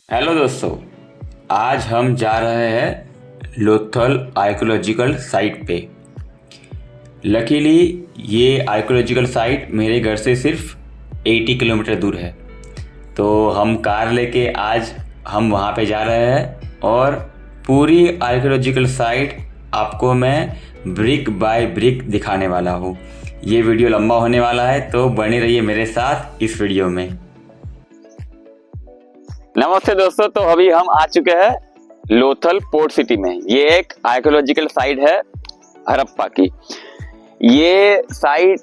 Hello दोस्तों, आज हम जा रहे हैं लोथल आर्कियोलॉजिकल साइट पे। लकीली ये आर्कियोलॉजिकल साइट मेरे घर से सिर्फ 80 किलोमीटर दूर है। तो हम कार लेके आज हम वहाँ पे जा रहे हैं और पूरी आर्कियोलॉजिकल साइट आपको मैं ब्रिक बाय ब्रिक दिखाने वाला हूँ। ये वीडियो लंबा होने वाला है, तो बने रहिए मेरे साथ इस वीडियो में। नमस्ते दोस्तों, तो अभी हम आ चुके हैं लोथल पोर्ट सिटी में। ये एक आर्कियोलॉजिकल साइट है हड़प्पा की। ये साइट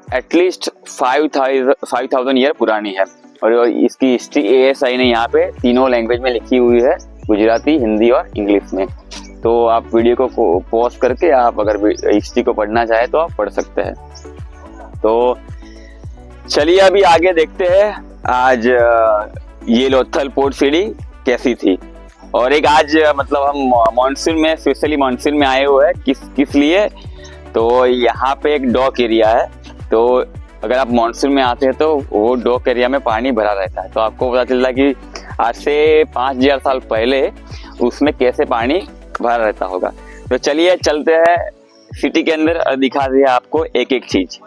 एटलीस्ट 5000 ईयर पुरानी है और इसकी हिस्ट्री ASI ने यहाँ पे तीनों लैंग्वेज में लिखी हुई है, गुजराती, हिंदी और इंग्लिश में। तो आप वीडियो को पॉज करके आप अगर हिस्ट्री को पढ़ना चाहे तो आप पढ़ सकते हैं। तो चलिए अभी आगे देखते हैं आज ये लोथल पोर्ट सिटी कैसी थी। और एक आज मतलब हम मानसून में, स्पेशली मानसून में आए हुए हैं। किस लिए? तो यहाँ पे एक डॉक एरिया है। तो अगर आप मानसून में आते हैं तो वो डॉक एरिया में पानी भरा रहता है। तो आपको पता चलता है कि आज से 5000 साल पहले उसमें कैसे पानी भरा रहता होगा। तो चलिए चलते हैं सिटी के अंदर और दिखा दिया आपको एक एक चीज।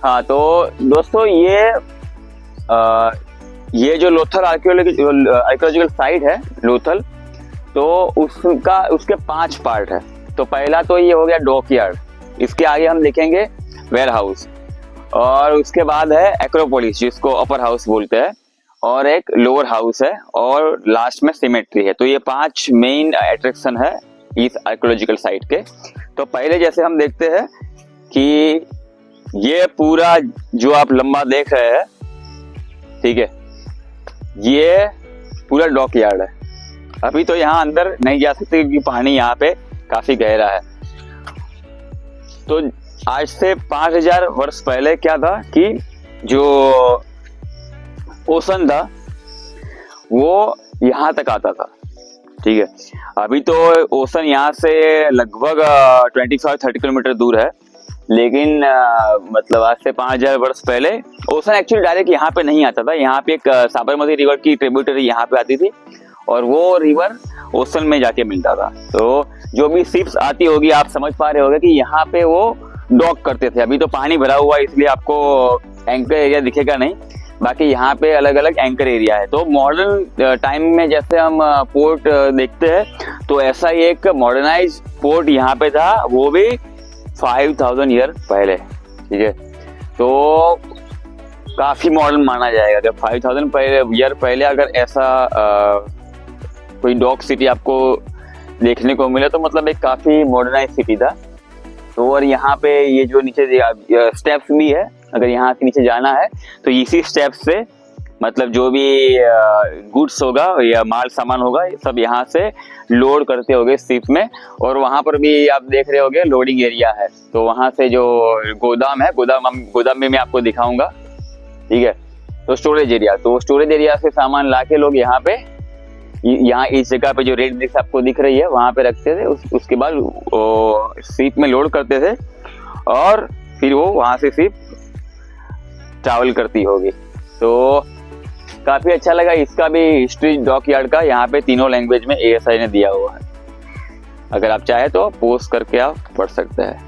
हाँ, तो दोस्तों ये जो लोथल आर्कियोलॉजिकल साइट है लोथल, तो उसके 5 पार्ट है। तो पहला तो ये हो गया डॉक यार्ड, इसके आगे हम देखेंगे वेयर हाउस, और उसके बाद है एक्रोपोलिस जिसको अपर हाउस बोलते हैं, और एक लोअर हाउस है, और लास्ट में सिमेट्री है। तो ये 5 मेन अट्रैक्शन है इस आर्कियोलॉजिकल साइट के। तो पहले जैसे हम देखते हैं कि ये पूरा जो आप लंबा देख रहे हैं, ठीक है, ये पूरा डॉक यार्ड है। अभी तो यहाँ अंदर नहीं जा सकते क्योंकि पानी यहाँ पे काफी गहरा है। तो आज से 5000 वर्ष पहले क्या था कि जो ओशन था वो यहाँ तक आता था, ठीक है। अभी तो ओशन यहाँ से लगभग 25-30 किलोमीटर दूर है, लेकिन मतलब आज से 5000 वर्ष पहले ओशन एक्चुअली डायरेक्ट यहाँ पे नहीं आता था। यहाँ पे एक साबरमती रिवर की ट्रिब्यूटरी यहाँ पे आती थी और वो रिवर ओशन में जाके मिलता था। तो जो भी शिप्स आती होगी आप समझ पा रहे होगे कि यहाँ पे वो डॉक करते थे। अभी तो पानी भरा हुआ है इसलिए आपको एंकर एरिया दिखेगा नहीं, बाकी यहाँ पे अलग अलग एंकर एरिया है। तो मॉडर्न टाइम में जैसे हम पोर्ट देखते हैं, तो ऐसा ही एक मॉडर्नाइज पोर्ट यहाँ पे था, वो भी 5000 ईयर पहले, ठीक है। तो काफी मॉडर्न माना जाएगा। जब 5000 ईयर पहले अगर ऐसा कोई डॉक सिटी आपको देखने को मिले तो मतलब एक काफी मॉडर्नाइज सिटी था। तो और यहाँ पे ये जो नीचे स्टेप्स भी है, अगर यहाँ के नीचे जाना है तो इसी स्टेप्स से मतलब जो भी गुड्स होगा या माल सामान होगा सब यहाँ से लोड करते होंगे शिप में। और वहाँ पर भी आप देख रहे होंगे लोडिंग एरिया है। तो वहाँ से जो गोदाम है, गोदाम में मैं आपको दिखाऊंगा, ठीक है। तो स्टोरेज एरिया, तो स्टोरेज एरिया से सामान लाके लोग यहाँ पे, यहाँ इस जगह पे जो रेड ब्रिक्स आपको दिख रही है वहाँ पे रखते थे। उसके बाद शिप में लोड करते थे और फिर वो वहाँ से शिप ट्रैवल करती होगी। तो काफी अच्छा लगा इसका भी हिस्ट्री डॉक यार्ड का। यहाँ पे तीनों लैंग्वेज में ASI ने दिया हुआ है, अगर आप चाहे तो पोस्ट करके आप पढ़ सकते हैं।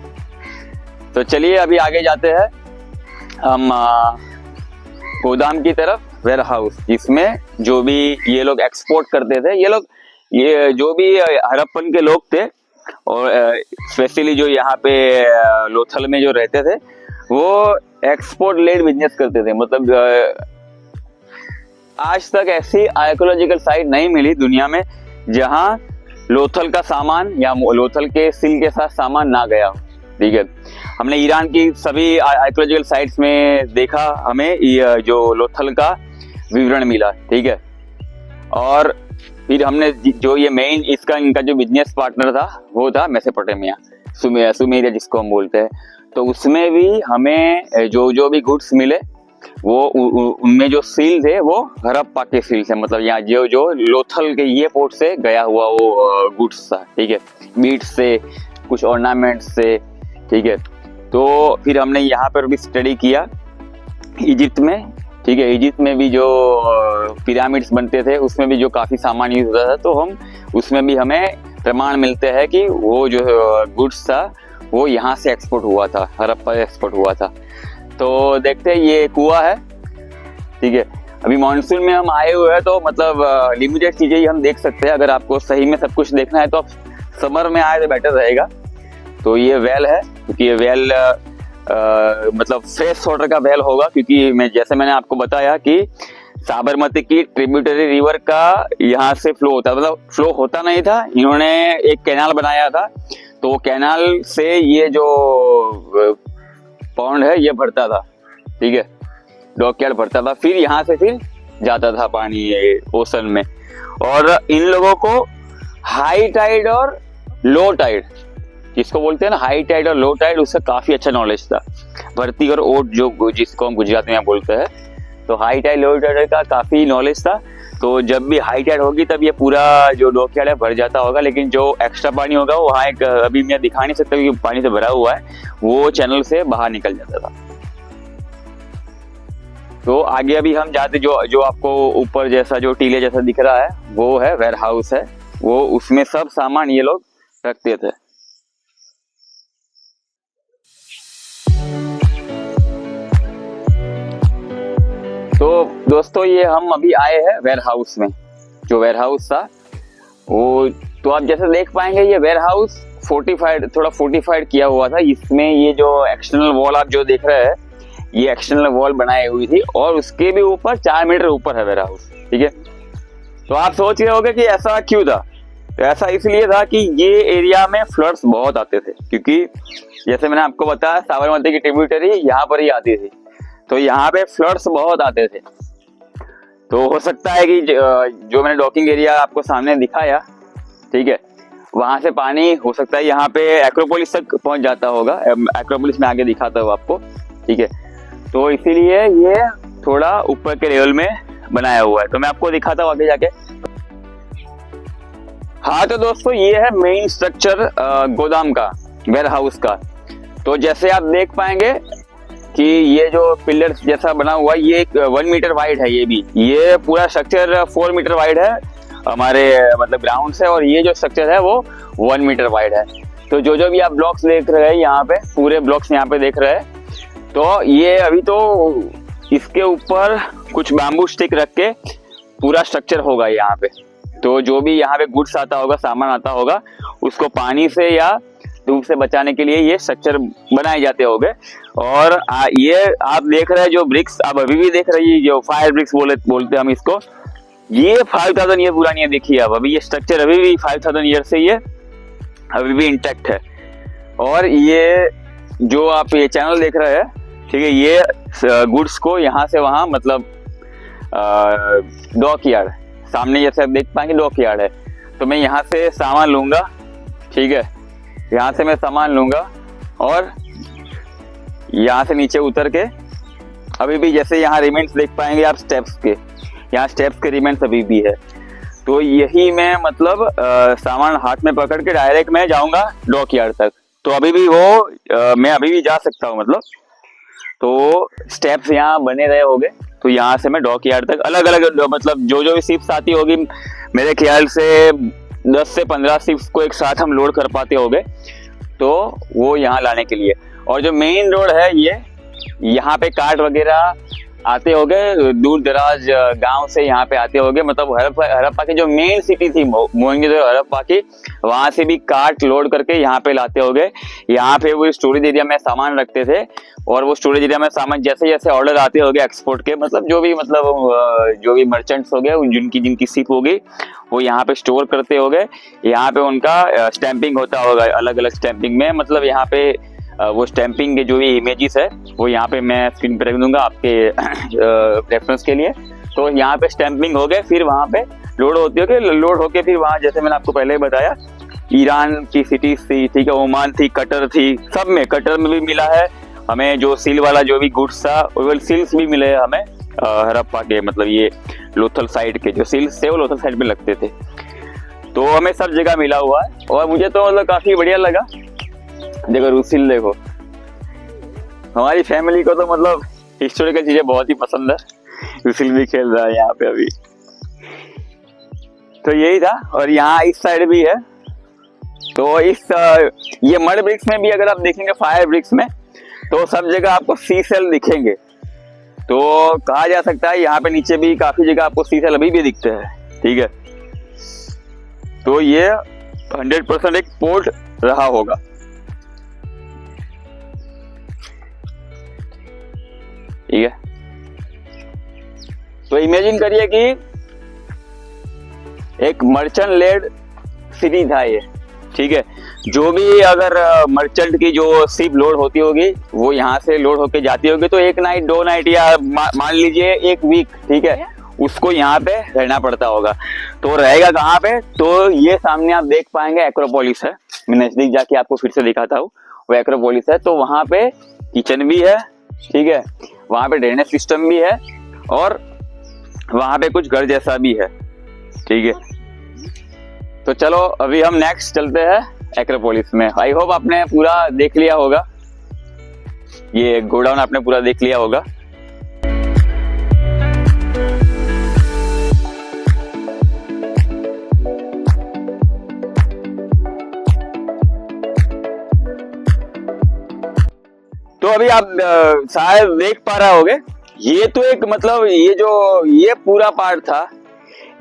तो चलिए अभी आगे जाते हैं हम गोदाम की तरफ, वेयर हाउस, जिसमें जो भी ये लोग एक्सपोर्ट करते थे। ये जो भी हड़प्पन के लोग थे और स्पेशली जो यहाँ पे लोथल में जो रहते थे, वो एक्सपोर्ट लेड बिजनेस करते थे। मतलब आज तक ऐसी आर्कियोलॉजिकल साइट नहीं मिली दुनिया में जहां लोथल का सामान या लोथल के सिल के साथ सामान ना गया हो, ठीक है। हमने ईरान की सभी आर्कियोलॉजिकल साइट्स में देखा, हमें जो लोथल का विवरण मिला, ठीक है। और फिर हमने जो ये मेन इनका जो बिजनेस पार्टनर था वो था मेसोपोटामिया, सुमेरिया जिसको हम बोलते हैं। तो उसमें भी हमें जो भी गुड्स मिले वो उनमें जो सील थे वो हड़प्पा के सील थे, मतलब यहाँ जो लोथल के ये पोर्ट से गया हुआ वो गुड्स था, ठीक है, बीट्स से, कुछ ऑर्नामेंट्स से, ठीक है। तो फिर हमने यहाँ पर भी स्टडी किया इजिप्ट में, ठीक है। इजिप्ट में भी जो पिरामिड्स बनते थे उसमें भी जो काफ़ी सामान यूज होता था, तो हम उसमें भी हमें प्रमाण मिलते हैं कि वो जो गुड्स था वो यहाँ से एक्सपोर्ट हुआ था, हड़प्पा एक्सपोर्ट हुआ था। तो देखते हैं, ये कुआं है, ठीक है। अभी मानसून में हम आए हुए हैं तो मतलब लिमिटेड चीज़ें ही हम देख सकते हैं। अगर आपको सही में सब कुछ देखना है तो आप समर में आए तो बेटर रहेगा। तो ये वेल है, क्योंकि ये वेल मतलब फ्रेश वाटर का वेल होगा, क्योंकि जैसे मैंने आपको बताया कि साबरमती की ट्रिब्यूटरी रिवर का यहाँ से फ्लो होता है, मतलब फ्लो होता नहीं था, इन्होंने एक कैनाल बनाया था, तो वो कैनाल से ये जो पॉन्ड है ये भरता था, ठीक है, डॉकयार्ड भरता था, फिर यहाँ से फिर जाता था पानी ओशन में। और इन लोगों को हाई टाइड और लो टाइड, जिसको बोलते हैं ना हाई टाइड और लो टाइड, उसका काफी अच्छा नॉलेज था। भर्ती और ओट जो जिसको हम गुजरात में बोलते हैं, तो हाई टाइड लो टाइड का काफी नॉलेज था। तो जब भी हाई टाइड होगी तब ये पूरा जो डॉकयार्ड है भर जाता होगा, लेकिन जो एक्स्ट्रा पानी होगा वो वहाँ एक अभी मैं दिखा नहीं सकता क्योंकि पानी से भरा हुआ है, वो चैनल से बाहर निकल जाता था। तो आगे अभी हम जाते, जो आपको ऊपर जैसा जो टीले जैसा दिख रहा है वो है वेयर हाउस है, वो उसमें सब सामान ये लोग रखते थे। तो दोस्तों ये हम अभी आए हैं वेयर हाउस में। जो वेयर हाउस था वो, तो आप जैसे देख पाएंगे ये वेयर हाउस थोड़ा फोर्टिफाइड किया हुआ था। इसमें ये जो एक्सटर्नल वॉल आप जो देख रहे हैं, ये एक्सटर्नल वॉल बनाई हुई थी और उसके भी ऊपर 4 मीटर ऊपर है वेयर हाउस, ठीक है। तो आप सोच रहे होंगे कि ऐसा क्यों था? तो ऐसा इसलिए था कि ये एरिया में फ्लड्स बहुत आते थे, क्योंकि जैसे मैंने आपको बताया साबरमती की ट्रिब्यूटरी यहाँ पर ही आती थी, तो यहाँ पे फ्लड्स बहुत आते थे। तो हो सकता है कि जो मैंने डॉकिंग एरिया आपको सामने दिखाया, ठीक है, वहां से पानी हो सकता है यहाँ पे एक्रोपोलिस तक पहुंच जाता होगा। एक्रोपोलिस में आगे दिखाता हूँ आपको, ठीक है। तो इसीलिए ये थोड़ा ऊपर के लेवल में बनाया हुआ है, तो मैं आपको दिखाता हूँ आगे जाके। हाँ तो दोस्तों ये है मेन स्ट्रक्चर गोदाम का, वेयर हाउस का। तो जैसे आप देख पाएंगे कि ये जो पिलर्स जैसा बना हुआ है, ये 1 मीटर वाइड है, ये पूरा स्ट्रक्चर 4 मीटर वाइड है हमारे मतलब ग्राउंड से, और ये जो स्ट्रक्चर है वो 1 मीटर वाइड है। तो जो भी आप ब्लॉक्स देख रहे हैं यहाँ पे, पूरे ब्लॉक्स यहाँ पे देख रहे हैं, तो ये अभी तो इसके ऊपर कुछ बैम्बू स्टिक रख के पूरा स्ट्रक्चर होगा यहाँ पे। तो जो भी यहाँ पे गुड्स आता होगा, सामान आता होगा, उसको पानी से या धूप से बचाने के लिए ये स्ट्रक्चर बनाए जाते होंगे। और ये आप देख रहे हैं जो ब्रिक्स आप अभी भी देख रही है, जो फायर ब्रिक्स बोलते हैं हम इसको, ये 5000 ईयर पुरानी है। देखिए अब अभी ये स्ट्रक्चर अभी भी 5000 ईयर से ये अभी भी इंटैक्ट है। और ये जो आप ये चैनल देख रहे हैं, ठीक है, ये गुड्स को यहाँ से वहाँ मतलब डॉकयार्ड, सामने जैसे आप देख पाएंगे डॉकयार्ड है, तो मैं यहाँ से सामान लूंगा, ठीक है, यहाँ से मैं सामान लूंगा और यहाँ से नीचे उतर के अभी भी जैसे यहाँ रिमेंट्स देख पाएंगे आप स्टेप्स के, यहाँ स्टेप्स के रिमेंट्स अभी भी है। तो यही मैं मतलब सामान हाथ में पकड़ के डायरेक्ट मैं जाऊंगा डॉकयार्ड तक। तो अभी भी वो मैं अभी भी जा सकता हूँ, मतलब तो स्टेप्स यहाँ बने रहे होंगे। तो यहाँ से मैं डॉकयार्ड तक अलग अलग मतलब जो भी शिप्स आती होगी, मेरे ख्याल से 10 से 15 शिप्स को एक साथ हम लोड कर पाते होंगे, तो वो यहाँ लाने के लिए। और जो मेन रोड है ये, यहाँ पे कार्ट वगैरह आते होंगे, दूर दराज गांव से यहाँ पे आते होंगे, मतलब हड़प्पा की जो मेन सिटी थी मोहनजोदड़ो हड़प्पा की, वहां से भी कार्ट लोड करके यहाँ पे लाते होंगे। यहाँ पे वो स्टोरेज एरिया में सामान रखते थे, और वो स्टोरेज एरिया में सामान जैसे जैसे ऑर्डर आते होंगे एक्सपोर्ट के, मतलब जो भी मर्चेंट्स हो गए, जिनकी शिप होगी, वो यहाँ पे स्टोर करते होंगे। यहाँ पे उनका स्टैंपिंग होता होगा अलग अलग स्टैंपिंग में, मतलब यहाँ पे वो स्टैंपिंग के जो भी इमेजेस है वो यहाँ पे मैं स्क्रीन पे रख दूंगा आपके रेफरेंस के लिए। तो यहाँ पे स्टैंपिंग हो गए, फिर वहाँ पे लोड होती है, लोड होके फिर वहाँ जैसे मैंने आपको पहले बताया ईरान की सिटीज थी, ठीक है, ओमान थी, कटर थी, सब में, कटर में भी मिला है हमें जो सील वाला जो भी गुड्स था, वो सील्स भी मिले हमें हड़प्पा के, मतलब ये लोथल साइड के जो सील्स थे वो लोथल साइड पे लगते थे, तो हमें सब जगह मिला हुआ है। और मुझे तो मतलब काफी बढ़िया लगा। देखो रूसिल, देखो हमारी फैमिली को तो मतलब हिस्टोरिकल चीजें बहुत ही पसंद है। रूसिल भी खेल रहा है यहाँ पे अभी, तो यही था। और यहाँ इस साइड भी है, तो इस ये मड ब्रिक्स में भी अगर आप देखेंगे, फायर ब्रिक्स में, तो सब जगह आपको सी सेल दिखेंगे। तो कहा जा सकता है यहाँ पे नीचे भी काफी जगह आपको सी सेल अभी भी दिखते हैं, ठीक है। तो ये 100% एक पोर्ट रहा होगा। ठीक है, तो इमेजिन करिए कि एक मर्चेंट लेड सिटी था ये, ठीक है। जो भी अगर मर्चेंट की जो शिप लोड होती होगी वो यहाँ से लोड होके जाती होगी, तो एक नाइट, 2 नाइट, या मान लीजिए 1 वीक, ठीक है, उसको यहाँ पे रहना पड़ता होगा। तो रहेगा कहाँ पे? तो ये सामने आप देख पाएंगे एक्रोपोलिस है, मैं नजदीक जाके आपको फिर से दिखाता हूँ, वो एक्रोपोलिस है। तो वहां पे किचन भी है, ठीक है, वहां पे ड्रेनेज सिस्टम भी है, और वहां पे कुछ घर जैसा भी है, ठीक है। तो चलो अभी हम नेक्स्ट चलते हैं एक्रोपोलिस में। आई होप आपने पूरा देख लिया होगा, ये गोडाउन आपने पूरा देख लिया होगा। तो अभी आप शायद देख पा रहे होगे, ये तो एक मतलब ये पूरा पार्ट था,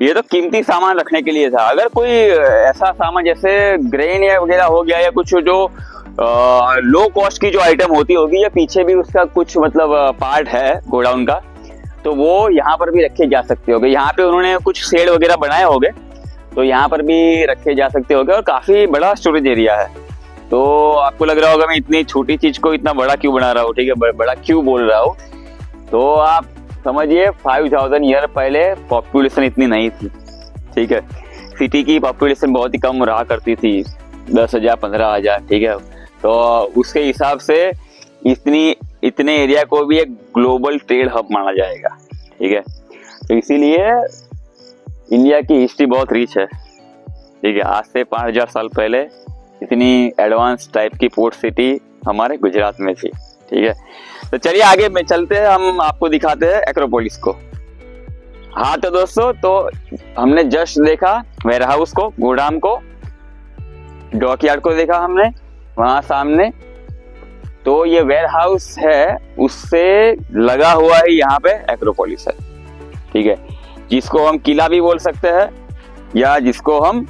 ये तो कीमती सामान रखने के लिए था। अगर कोई ऐसा सामान जैसे ग्रेन या वगैरह हो गया, या कुछ जो लो कॉस्ट की जो आइटम होती होगी, या पीछे भी उसका कुछ मतलब पार्ट है गोडाउन का, तो वो यहाँ पर भी रखे जा सकते होंगे। यहाँ पे उन्होंने कुछ शेड वगैरह बनाए होंगे, तो यहाँ पर भी रखे जा सकते होंगे। और काफी बड़ा स्टोरेज एरिया है। तो आपको लग रहा होगा मैं इतनी छोटी चीज को इतना बड़ा क्यों बना रहा हूँ, ठीक है, बड़ा क्यों बोल रहा हूँ। तो आप समझिए 5000 ईयर पहले पॉपुलेशन इतनी नहीं थी, ठीक है। सिटी की पॉपुलेशन बहुत ही कम रहा करती थी, 10,000 15,000, ठीक है। तो उसके हिसाब से इतने एरिया को भी एक ग्लोबल ट्रेड हब माना जाएगा, ठीक है। तो इसीलिए इंडिया की हिस्ट्री बहुत रिच है, ठीक है। आज से 5000 साल पहले इतनी एडवांस टाइप की पोर्ट सिटी हमारे गुजरात में थी, ठीक है। तो चलिए आगे में चलते हैं, हम आपको दिखाते हैं एक्रोपोलिस को। हाँ तो दोस्तों, तो हमने जस्ट देखा वेयर हाउस को, गोदाम को, डॉकयार्ड को देखा हमने वहां सामने। तो ये वेयर हाउस है, उससे लगा हुआ है यहाँ पे एक्रोपोलिस है, ठीक है, जिसको हम किला भी बोल सकते हैं, या जिसको हम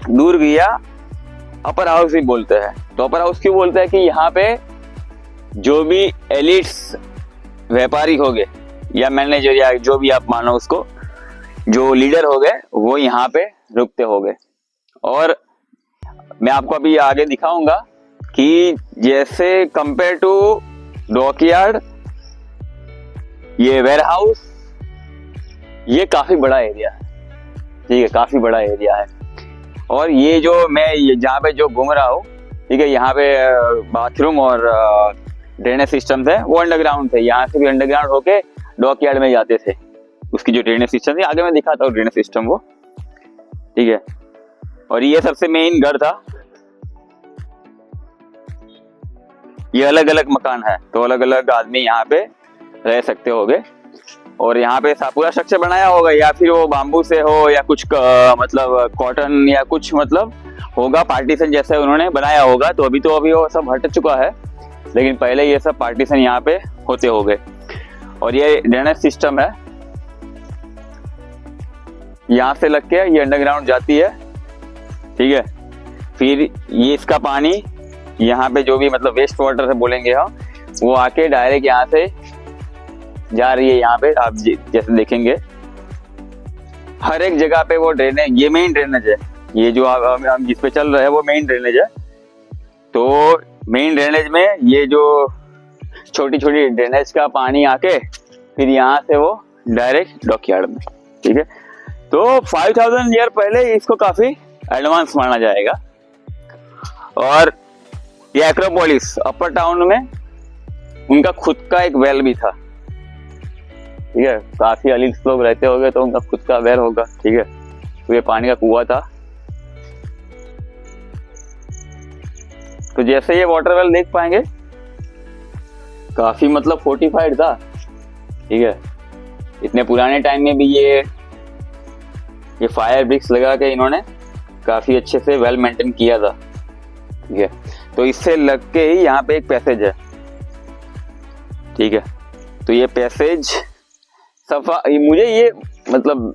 दूर गया अपर हाउस भी बोलते हैं। तो अपर हाउस क्यों बोलते हैं कि यहाँ पे जो भी एलिट्स व्यापारी हो गए, या मैनेजर, या जो भी आप मानो उसको, जो लीडर हो गए, वो यहाँ पे रुकते हो गए। और मैं आपको अभी आगे दिखाऊंगा कि जैसे कंपेयर टू डॉकयार्ड, ये वेयर हाउस, ये काफी बड़ा एरिया है, ठीक है, काफी बड़ा एरिया है। और ये जो मैं जहाँ पे जो घूम रहा हूँ, ठीक है, यहाँ पे बाथरूम और ड्रेनेज सिस्टम थे, वो अंडरग्राउंड थे। यहाँ से भी अंडरग्राउंड होके डॉकयार्ड में जाते थे, उसकी जो ड्रेनेज सिस्टम थी, आगे मैं दिखाता हूँ ड्रेनेज सिस्टम वो, ठीक है। और ये सबसे मेन घर था। ये अलग अलग मकान है, तो अलग अलग आदमी यहाँ पे रह सकते होगे। और यहाँ पे पूरा स्ट्रक्चर बनाया होगा, या फिर वो बाम्बू से हो, या कुछ मतलब कॉटन, या कुछ मतलब होगा पार्टीशन जैसे उन्होंने बनाया होगा। तो अभी वो सब हट चुका है, लेकिन पहले ये सब पार्टीशन यहाँ पे होते हो गए। और ये ड्रेनेज सिस्टम है, यहाँ से लग के ये अंडरग्राउंड जाती है, ठीक है। फिर ये इसका पानी यहाँ पे जो भी मतलब वेस्ट वाटर से बोलेंगे हम, वो आके डायरेक्ट यहाँ से जा रही है। यहाँ पे आप जैसे देखेंगे हर एक जगह पे वो ड्रेनेज, ये मेन ड्रेनेज है, ये जो हम जिस पे चल रहे हैं वो मेन ड्रेनेज है। तो मेन ड्रेनेज में ये जो छोटी छोटी ड्रेनेज का पानी आके फिर यहाँ से वो डायरेक्ट डॉकयार्ड में। ठीक है, तो 5000 ईयर पहले इसको काफी एडवांस माना जाएगा। और ये एक्रोपोलिस अपर टाउन में उनका खुद का एक वेल भी था। ठीक है, काफी एलिट्स लोग रहते होंगे तो उनका खुद का वेल होगा। ठीक है, तो ये पानी का कुआं था। तो जैसे ये वाटर वेल देख पाएंगे काफी मतलब फोर्टिफाइड था। ठीक है, इतने पुराने टाइम में भी ये फायर ब्रिक्स लगा के इन्होंने काफी अच्छे से वेल मेंटेन किया था। ठीक है, तो इससे लग के ही यहाँ पे एक पैसेज है। ठीक है, तो ये पैसेज मुझे ये मतलब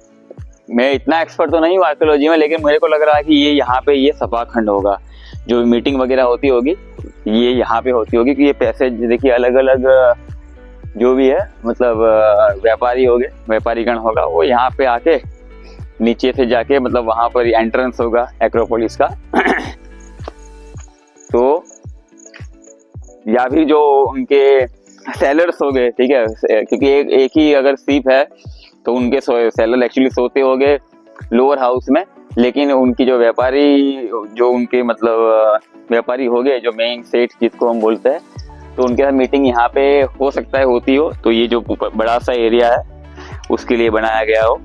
मैं इतना एक्सपर्ट तो नहीं हूँ आर्कियोलॉजी में, लेकिन मेरे को लग रहा है कि ये यहाँ पे ये सभा खंड होगा। जो मीटिंग वगैरह होती होगी ये यहाँ पे होती होगी। कि ये पैसेज देखिए अलग अलग जो भी है मतलब व्यापारीगण होगा वो यहाँ पे आके नीचे से जाके मतलब वहां पर एंट्रेंस होगा एक्रोपोलिस का। तो या भी जो उनके सेलर्स हो गए। ठीक है, क्योंकि एक ही अगर सीप है तो उनके सेलर एक्चुअली सोते होंगे लोअर हाउस में, लेकिन उनकी जो उनके मतलब व्यापारी हो गए जो मेन सेठ जिसको हम बोलते हैं, तो उनके साथ मीटिंग यहाँ पे हो सकता है होती हो। तो ये जो बड़ा सा एरिया है उसके लिए बनाया गया हो।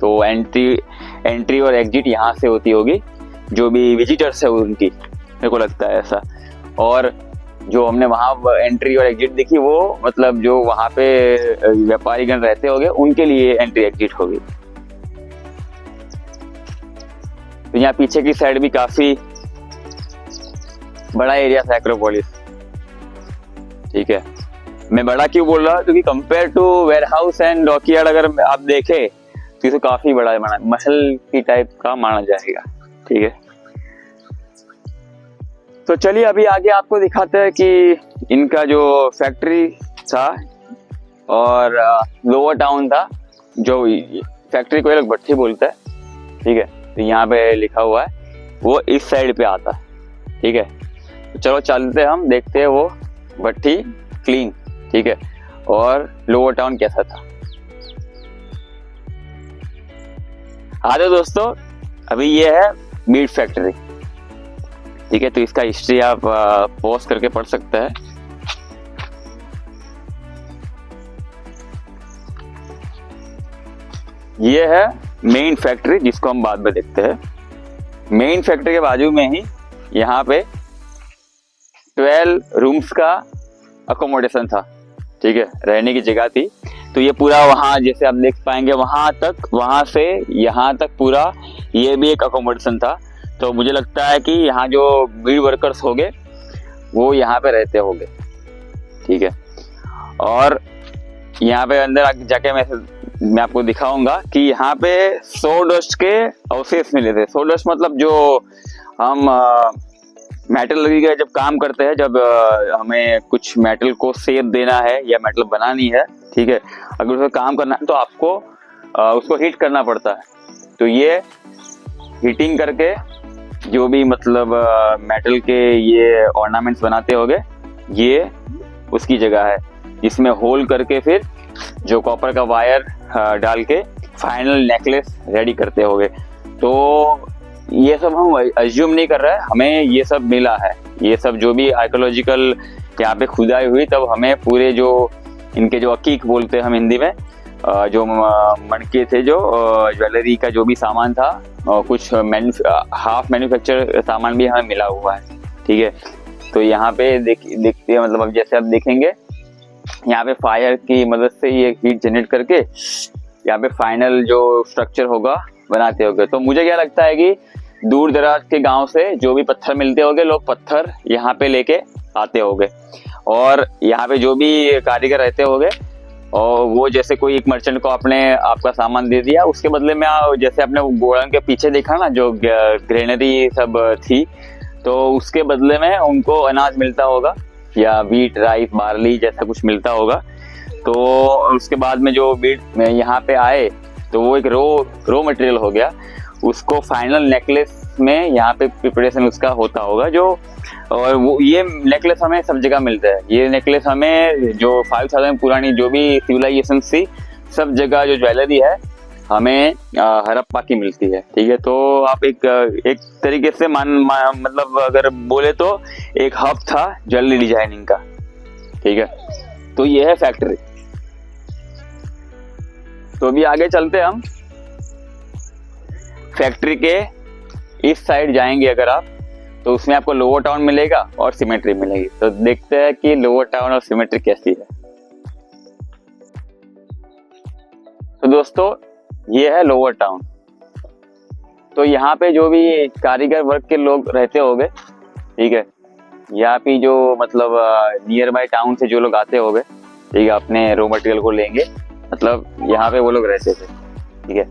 तो एंट्री और एग्जिट यहाँ से होती होगी जो भी विजिटर्स है उनकी, मेरे को लगता है ऐसा। और जो हमने वहाँ एंट्री और एग्जिट देखी वो मतलब जो वहाँ पे व्यापारीगण रहते होंगे उनके लिए एंट्री एग्जिट होगी। तो यहाँ पीछे की साइड भी काफी बड़ा एरिया था एक्रोपोलिस। ठीक है, मैं बड़ा क्यों बोल रहा हूँ क्योंकि compare to warehouse and dockyard अगर आप देखें तो इसे काफी बड़ा महल की टाइप का माना जाएगा। ठीक है, तो चलिए अभी आगे आपको दिखाते हैं कि इनका जो फैक्ट्री था और लोअर टाउन था, जो फैक्ट्री को लोग भट्टी बोलते हैं। ठीक है, तो यहाँ पे लिखा हुआ है वो इस साइड पे आता है। ठीक है, तो चलो चलते हम देखते हैं वो भट्टी क्लीन। ठीक है, और लोअर टाउन कैसा था। आगे दोस्तों अभी ये है मीट फैक्ट्री। ठीक है, तो इसका हिस्ट्री आप पॉज करके पढ़ सकते हैं। ये है मेन फैक्ट्री जिसको हम बाद में देखते हैं। मेन फैक्ट्री के बाजू में ही यहाँ पे 12 रूम्स का अकोमोडेशन था। ठीक है, रहने की जगह थी। तो ये पूरा वहाँ जैसे आप देख पाएंगे वहां से यहाँ तक पूरा ये भी एक अकोमोडेशन था। तो मुझे लगता है कि यहाँ जो बीड वर्कर्स होंगे वो यहाँ पे रहते होंगे। ठीक है, और यहाँ पे अंदर जाके मैं आपको दिखाऊंगा कि यहाँ पे सोडस्ट के अवशेष मिले थे। सोडस्ट मतलब जो हम मेटल लगी का जब काम करते हैं, जब हमें कुछ मेटल को शेप देना है या मेटल बनानी है। ठीक है, अगर उसको काम करना है तो आपको उसको हीट करना पड़ता है। तो ये हीटिंग करके जो भी मतलब मेटल के ये ऑर्नामेंट्स बनाते होंगे ये उसकी जगह है, जिसमें होल करके फिर जो कॉपर का वायर डाल के फाइनल नेकलेस रेडी करते होंगे। तो ये सब हम अज्यूम नहीं कर रहे हैं, हमें ये सब मिला है। ये सब जो भी आर्कियोलॉजिकल यहाँ पे खुदाई हुई तब हमें पूरे जो इनके जो अकीक बोलते हैं हम हिंदी में, जो मणके थे, जो ज्वेलरी का जो भी सामान था, कुछ हाफ मैन्युफैक्चर सामान भी हमें मिला हुआ है। ठीक है, तो यहाँ पे देखते हैं मतलब अब जैसे आप देखेंगे यहाँ पे फायर की मदद से ये हीट जनरेट करके यहाँ पे फाइनल जो स्ट्रक्चर होगा बनाते होंगे। तो मुझे क्या लगता है कि दूर दराज के गांव से जो भी पत्थर मिलते होंगे लोग पत्थर यहाँ पे लेके आते होंगे, और यहाँ पे जो भी कारीगर रहते होंगे और वो जैसे कोई एक मर्चेंट को आपका सामान दे दिया, उसके बदले में जैसे आपने गोडाउन के पीछे देखा ना जो ग्रेनरी सब थी, तो उसके बदले में उनको अनाज मिलता होगा या व्हीट, राइस, बार्ली जैसा कुछ मिलता होगा। तो उसके बाद में जो व्हीट यहाँ पे आए तो वो एक रो मटेरियल हो गया, उसको फाइनल नेकलेस में यहाँ पे प्रिपरेशन उसका होता होगा जो, और वो ये नेकलेस हमें सब जगह मिलता है। ये नेकलेस हमें जो 5000 पुरानी जो भी सिविलाइजेशन थी सब जगह जो ज्वेलरी है हमें हड़प्पा की मिलती है। ठीक है, तो आप एक तरीके से मतलब अगर बोले तो एक हब था ज्वेलरी डिजाइनिंग का। ठीक है, तो ये है फैक्ट्री। तो अभी आगे चलते हम, फैक्ट्री के इस साइड जाएंगे अगर आप, तो उसमें आपको लोअर टाउन मिलेगा और सिमेट्री मिलेगी। तो देखते हैं कि लोअर टाउन और सिमेट्री कैसी है। तो दोस्तों ये है लोअर टाउन। तो यहाँ पे जो भी कारीगर वर्ग के लोग रहते होंगे, ठीक है, यहाँ पे जो मतलब नियर बाय टाउन से जो लोग आते होंगे, ठीक है, अपने रॉ मटेरियल को लेंगे, मतलब यहाँ पे वो लोग रहते थे। ठीक है,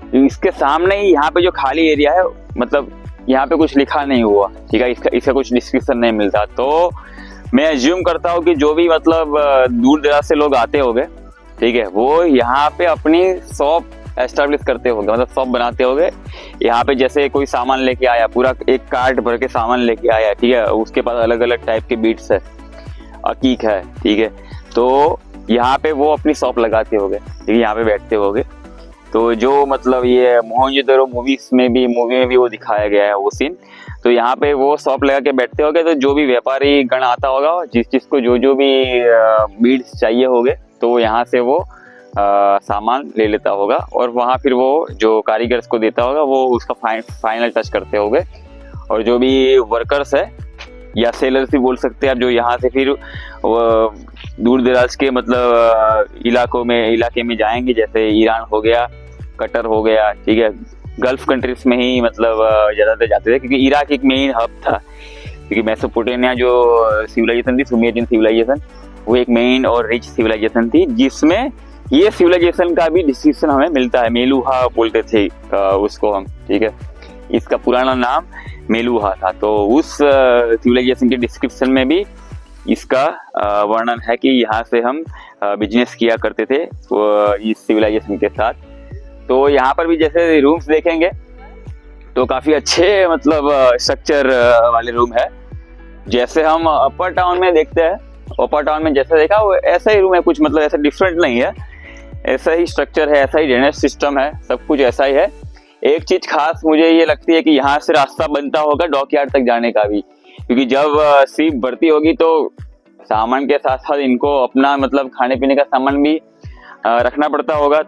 तो इसके सामने ही यहाँ पे जो खाली एरिया है, मतलब यहाँ पे कुछ लिखा नहीं हुआ, ठीक है, इसका कुछ डिस्क्रिप्शन नहीं मिलता। तो मैं एज्यूम करता हूँ कि जो भी मतलब दूर दराज से लोग आते होंगे, ठीक है, वो यहाँ पे अपनी शॉप एस्टेब्लिश करते होंगे, मतलब शॉप बनाते होंगे। यहाँ पे जैसे कोई सामान लेके आया, पूरा एक कार्ट भर के सामान लेके आया, ठीक है, उसके पास अलग अलग टाइप के बीट्स है, अकीक है, ठीक है, तो यहाँ पे वो अपनी शॉप लगाते होंगे, ठीक है, यहाँ पे बैठते होंगे। तो जो मतलब ये मोहनजोदड़ो मूवी में भी वो दिखाया गया है वो सीन। तो यहाँ पे वो शॉप लगा के बैठते होंगे। तो जो भी व्यापारी गण आता होगा, जिसको जो भी बीड्स चाहिए होंगे, तो यहाँ से वो सामान ले लेता होगा और वहाँ फिर वो जो कारीगर्स को देता होगा, वो उसका फाइनल टच करते होंगे। और जो भी वर्कर्स है या सेलर्स भी बोल सकते हैं आप, जो यहाँ से फिर दूर दराज के मतलब इलाके में जाएंगे, जैसे ईरान हो गया, कतर हो गया, ठीक है, गल्फ कंट्रीज में ही मतलब ज़्यादातर जाते थे, क्योंकि इराक एक मेन हब था। क्योंकि मेसोपोटामिया जो सिविलाइजेशन थी, सुमेरियन सिविलाइजेशन, वो एक मेन और रिच सिविलाइजेशन थी, जिसमें ये सिविलाइजेशन का भी डिस्क्रिप्शन हमें मिलता है। मेलुहा बोलते थे उसको हम, ठीक है, इसका पुराना नाम मेलुहा था। तो उस सिविलाइजेशन के डिस्क्रिप्शन में भी इसका वर्णन है कि यहाँ से हम बिजनेस किया करते थे इस सिविलाइजेशन के साथ। तो यहाँ पर भी जैसे रूम्स देखेंगे तो काफ़ी अच्छे मतलब स्ट्रक्चर वाले रूम है। जैसे हम अपर टाउन में देखते हैं, अपर टाउन में जैसा देखा वो ऐसा ही रूम है, कुछ मतलब ऐसा डिफरेंट नहीं है, ऐसा ही स्ट्रक्चर है, ऐसा ही ड्रेनेज सिस्टम है, सब कुछ ऐसा ही है। एक चीज़ खास मुझे ये लगती है कि यहाँ से रास्ता बनता होगा डॉकयार्ड तक जाने का भी, क्योंकि जब शिप भर्ती होगी तो सामान के साथ साथ इनको अपना मतलब खाने पीने का सामान भी रखना पड़ता होगा।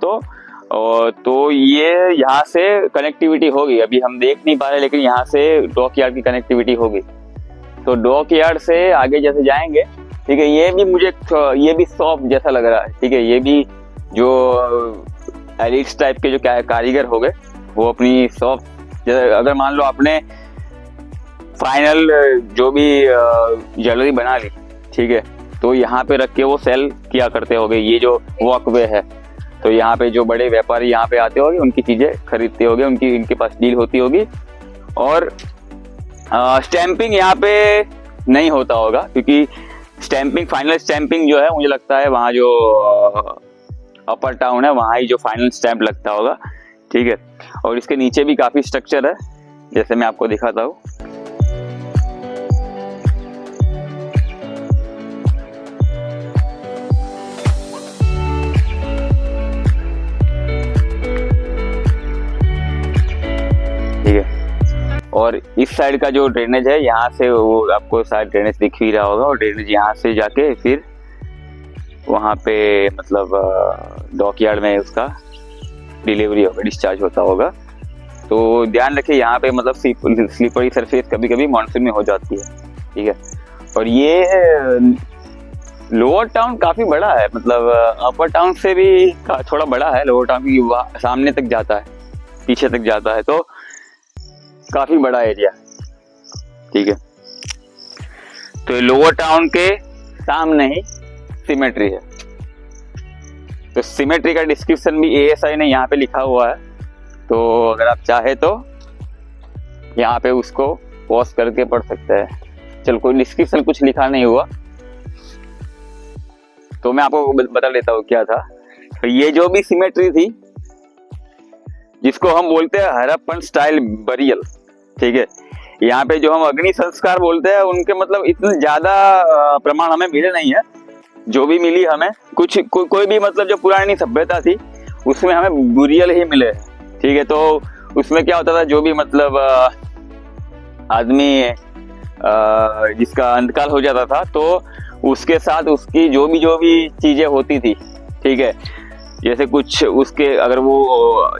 तो ये यहाँ से कनेक्टिविटी होगी, अभी हम देख नहीं पा रहे, लेकिन यहाँ से डॉकयार्ड की कनेक्टिविटी होगी। तो डॉकयार्ड से आगे जैसे जाएंगे, ठीक है, ये भी शॉप जैसा लग रहा है, ठीक है, ये भी जो एलिट्स टाइप के जो कारीगर हो गए, वो अपनी शॉप, अगर मान लो आपने फाइनल जो भी ज्वेलरी बना ली, ठीक है, तो यहाँ पे रख के वो सेल किया करते होंगे। ये जो वॉकवे है, तो यहाँ पे जो बड़े व्यापारी यहाँ पे आते होंगे, उनकी चीजें खरीदते होंगे, इनके पास डील होती होगी। और स्टैंपिंग यहाँ पे नहीं होता होगा, क्योंकि फाइनल स्टैंपिंग जो है, मुझे लगता है वहाँ जो अपर टाउन है, वहाँ ही जो फाइनल स्टैंप लगता होगा, ठीक है। और इसके नीचे भी काफी स्ट्रक्चर है, जैसे मैं आपको दिखाता हूँ। ठीक है, और इस साइड का जो ड्रेनेज है, यहाँ से वो आपको शायद ड्रेनेज दिख ही रहा होगा, और ड्रेनेज यहाँ से जाके फिर वहाँ पे मतलब डॉकयार्ड में उसका डिलीवरी होगा, डिस्चार्ज होता होगा। तो ध्यान रखिए, यहाँ पे मतलब स्लिपरी सरफेस कभी कभी मानसून में हो जाती है, ठीक है। और ये लोअर टाउन काफी बड़ा है, मतलब अपर टाउन से भी थोड़ा बड़ा है लोअर टाउन, की सामने तक जाता है, पीछे तक जाता है, तो काफी बड़ा एरिया, ठीक है। तो लोअर टाउन के सामने ही सिमेट्री है। तो सिमेट्री का डिस्क्रिप्शन भी ASI ने यहाँ पे लिखा हुआ है, तो अगर आप चाहे तो यहाँ पे उसको पॉज करके पढ़ सकते हैं। चल, कोई डिस्क्रिप्शन कुछ लिखा नहीं हुआ, तो मैं आपको बता देता हूँ क्या था। तो ये जो भी सिमेट्री थी, जिसको हम बोलते हैं हड़प्पन स्टाइल बरियल, ठीक है, यहाँ पे जो हम अग्नि संस्कार बोलते हैं, उनके मतलब इतने ज्यादा प्रमाण हमें मिले नहीं है, जो भी मिली हमें कुछ कोई भी मतलब जो पुरानी सभ्यता थी उसमें हमें बुरियल ही मिले, ठीक है। तो उसमें क्या होता था, जो भी मतलब आदमी जिसका अंतकाल हो जाता था तो उसके साथ उसकी जो भी चीजें होती थी, ठीक है, जैसे कुछ उसके अगर वो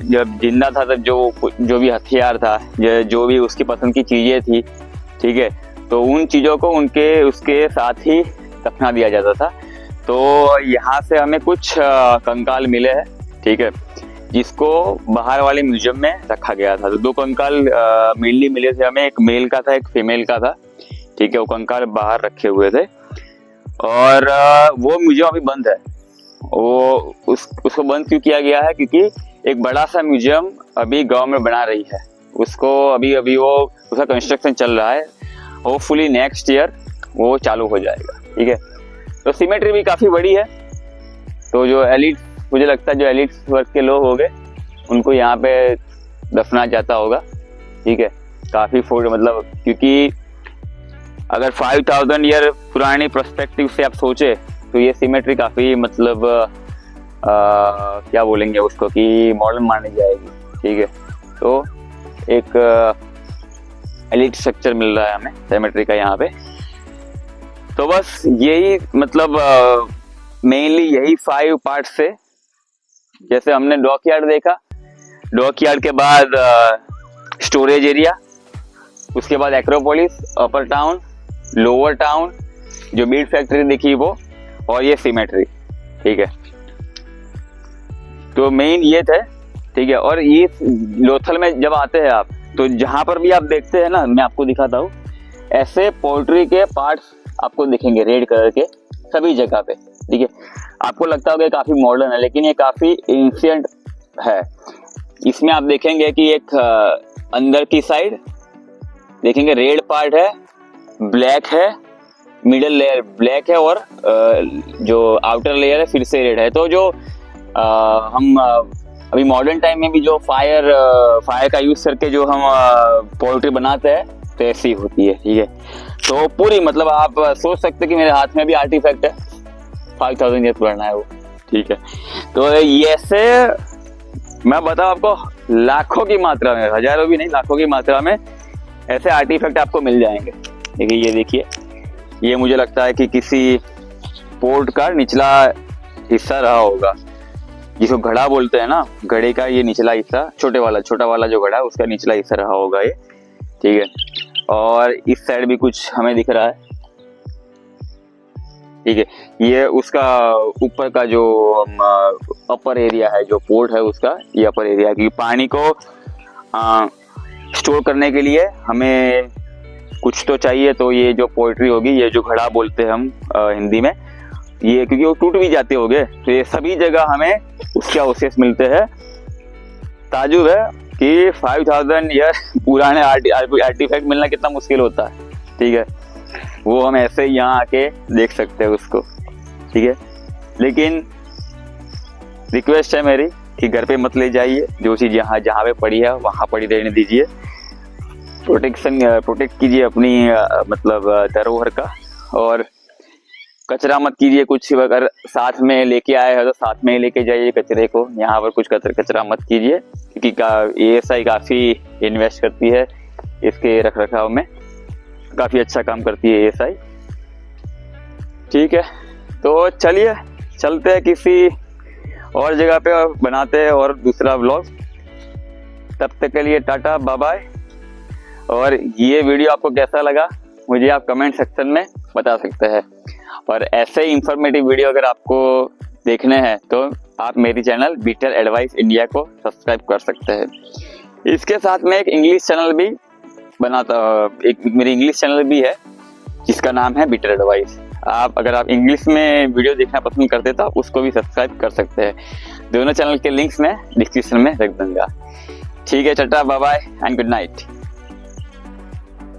जब जिंदा था तब जो भी हथियार था, जो भी उसकी पसंद की चीजें थी, ठीक है, तो उन चीजों को उसके साथ ही दफना दिया जाता था। तो यहाँ से हमें कुछ कंकाल मिले हैं, ठीक है, जिसको बाहर वाले म्यूजियम में रखा गया था। तो 2 कंकाल मेनली मिले थे हमें, एक मेल का था एक फीमेल का था, ठीक है। वो कंकाल बाहर रखे हुए थे और वो म्यूजियम अभी बंद है। वो उसको बंद क्यों किया गया है, क्योंकि एक बड़ा सा म्यूजियम अभी गवर्नमेंट बना रही है, उसको अभी वो उसका कंस्ट्रक्शन चल रहा है। होपफुली नेक्स्ट ईयर वो चालू हो जाएगा, ठीक है। तो सिमेट्री भी काफ़ी बड़ी है। तो जो एलिट, मुझे लगता है जो एलिट वर्ग के लोग होंगे उनको यहाँ पे दफना जाता होगा, ठीक है। काफ़ी फोटो मतलब, क्योंकि अगर 5000 ईयर पुरानी पर्सपेक्टिव से आप सोचे तो ये सिमेट्री काफ़ी मतलब क्या बोलेंगे उसको कि मॉडर्न मानी जाएगी, ठीक है। तो एक एलिट स्ट्रक्चर मिल रहा है हमें सिमेट्री का यहाँ पे। तो बस यही मतलब मेनली यही 5 पार्ट से, जैसे हमने डॉकयार्ड देखा, डॉकयार्ड के बाद स्टोरेज एरिया, उसके बाद एक्रोपोलिस, अपर टाउन, लोअर टाउन, जो बीट फैक्ट्री देखी वो, और ये सिमेट्री, ठीक है। तो मेन ये थे, ठीक है। और ये लोथल में जब आते हैं आप, तो जहां पर भी आप देखते हैं ना, मैं आपको दिखाता हूँ, ऐसे पोल्ट्री के पार्ट्स आपको दिखेंगे रेड कलर के सभी जगह पे, ठीक है। आपको लगता होगा काफी मॉडर्न है, लेकिन ये काफी एंशिएंट है। इसमें आप देखेंगे कि एक अंदर की साइड देखेंगे रेड पार्ट है, ब्लैक है, मिडल लेयर ब्लैक है, और जो आउटर लेयर है फिर से रेड है। तो जो हम अभी मॉडर्न टाइम में भी जो फायर का यूज करके जो हम पोल्ट्री बनाते हैं तो ऐसी होती है, ठीक है। तो पूरी मतलब आप सोच सकते हैं कि मेरे हाथ में भी आर्टिफैक्ट है, 5000 ईयर पुराना है वो, ठीक है। तो ये ऐसे मैं बताऊं आपको, लाखों की मात्रा में, हजारों भी नहीं, लाखों की मात्रा में ऐसे आर्टिफैक्ट आपको मिल जाएंगे। देखिए, ये देखिए, ये मुझे लगता है कि किसी पोर्ट का निचला हिस्सा रहा होगा, जिसको घड़ा बोलते हैं ना, घड़े का ये निचला हिस्सा, छोटा वाला जो घड़ा है उसका निचला हिस्सा रहा होगा ये, ठीक है। और इस साइड भी कुछ हमें दिख रहा है, ठीक है। ये उसका ऊपर का जो अपर एरिया है, जो पोर्ट है उसका, ये अपर एरिया, क्योंकि पानी को स्टोर करने के लिए हमें कुछ तो चाहिए। तो ये जो पोल्ट्री होगी, ये जो घड़ा बोलते हैं हम हिंदी में, ये क्योंकि वो टूट भी जाते होंगे, तो ये सभी जगह हमें उसके अवशेष मिलते हैं। ताजुब है कि 5000 ईयर पुराने आर्टिफैक्ट मिलना कितना मुश्किल होता है, ठीक है। वो हम ऐसे ही यहाँ आके देख सकते हैं उसको, ठीक है। लेकिन रिक्वेस्ट है मेरी कि घर पे मत ले जाइए, जो चीज़ जहाँ पे पड़ी है वहाँ पड़ी रहने दीजिए। प्रोटेक्ट कीजिए अपनी मतलब धरोहर का, और कचरा मत कीजिए। कुछ अगर साथ में लेके आए हैं तो साथ में ही लेके जाइए कचरे को, यहाँ पर कुछ कचरा मत कीजिए, क्योंकि ASI काफ़ी इन्वेस्ट करती है इसके रखरखाव में, काफ़ी अच्छा काम करती है ASI, ठीक है। तो चलिए चलते हैं किसी और जगह पे और बनाते हैं और दूसरा व्लॉग। तब तक के लिए टाटा, बाय बाय। और ये वीडियो आपको कैसा लगा मुझे आप कमेंट सेक्शन में बता सकते हैं। और ऐसे ही इंफॉर्मेटिव वीडियो अगर आपको देखने हैं तो आप मेरी चैनल बीटर एडवाइस इंडिया को सब्सक्राइब कर सकते हैं। इसके साथ में एक इंग्लिश चैनल भी मेरी इंग्लिश चैनल भी है जिसका नाम है बीटर एडवाइस। अगर आप इंग्लिश में वीडियो देखना पसंद करते तो उसको भी सब्सक्राइब कर सकते हैं। दोनों चैनल के लिंक्स मैं डिस्क्रिप्शन में रख दूंगा। ठीक है, tata, bye bye and good night.